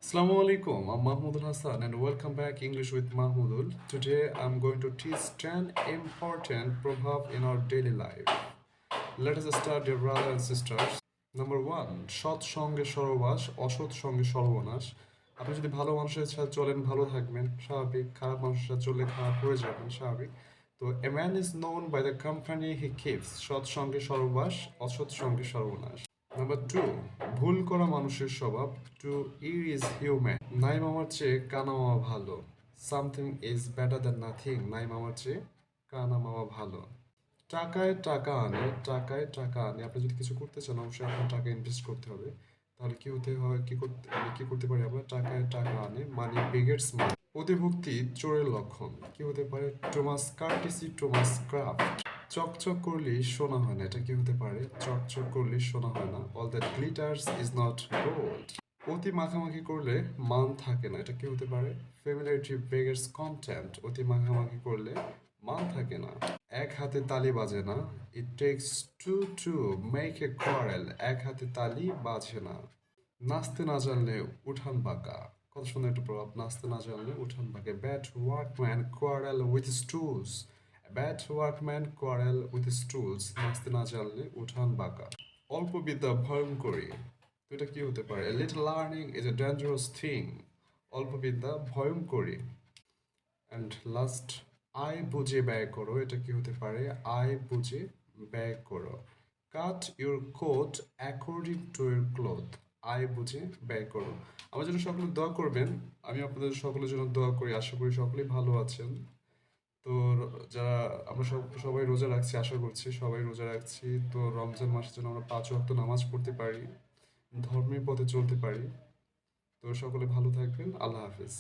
Assalamu alaikum. I'm Mahmoudul Hassan and welcome back English with Mahmoudul. Today I'm going to teach 10 important proverbs in our daily life. Let us start, dear brothers and sisters. Number 1, সৎ সঙ্গে সহবাস, অসৎ সঙ্গে সর্বনাশ। আপনি যদি ভালো মানুষের সাথে চলেন ভালো থাকবেন, স্বাভাবিক। খারাপ মানুষের সাথে চললে খারাপ হয়ে যাবেন, স্বাভাবিক। তো a man is known by the company he keeps. সৎ সঙ্গে সহবাস, অসৎ সঙ্গে সর্বনাশ। নাম্বার 2, ভুল করা মানুষের স্বভাব। To err is human. নাই মামার চেয়ে কানা মামা ভালো। Something is better than nothing. নাই মামার চেয়ে কানা মামা ভালো। টাকায় টাকা আনে, টাকায় টাকা আনে। আপনি যদি কিছু করতে চান অবশ্যই আপনার টাকা ইনভেস্ট করতে হবে। তাহলে কি হতে হয়, কি করতে পারি আমরা? টাকায় টাকা আনে, মানি বিগেটস মানি। অতিভক্তি চোরের লক্ষণ। কি হতে পারে? Too much কার্টিসি, too much craft. চকচক করলেই সোনা হয় না, এটা কি হতে পারে? চকচক করলেই সোনা হয় না। All that glitters is not gold. অতি মাখামাখি করলে মান থাকে না, এটা কি হতে পারে? Familiarity beggars contempt. অতি মাখামাখি করলে মান থাকে না। এক হাতে তালি বাজে না। It takes two to make a quarrel. এক হাতে তালি বাজে না। নাচতে না জানলে উঠান বাঁকা। কত সুন্দর একটা প্রভাব, নাচতে না জানলে উঠান বাঁকা। Bad workman quarrel with stools. Bad workman quarrel with stools. নাচতে না জানলে উঠান বাঁকা। অল্প বিদ্যা ভয়ঙ্করী। তো এটা কি হতে পারে? Little learning is a dangerous thing. অল্প বিদ্যা ভয়ঙ্করী। অ্যান্ড লাস্ট, আয় বুঝে ব্যয় করো। এটা কি হতে পারে? আয় বুঝে ব্যয় করো। Cut your coat according to your cloth. আয় বুঝে ব্যয় করো। আমার জন্য সকলে দোয়া করবেন। আমি আপনাদের সকলের জন্য দোয়া করি। আশা করি সকলেই ভালো আছেন। তো যারা আমরা সবাই রোজা রাখছি, আশা করছি সবাই রোজা রাখছি। তো রমজান মাসের জন্য আমরা 5 ওয়াক্ত নামাজ পড়তে পারি, ধর্মের পথে চলতে পারি। তো সকলে ভালো থাকবেন। আল্লাহ হাফেজ।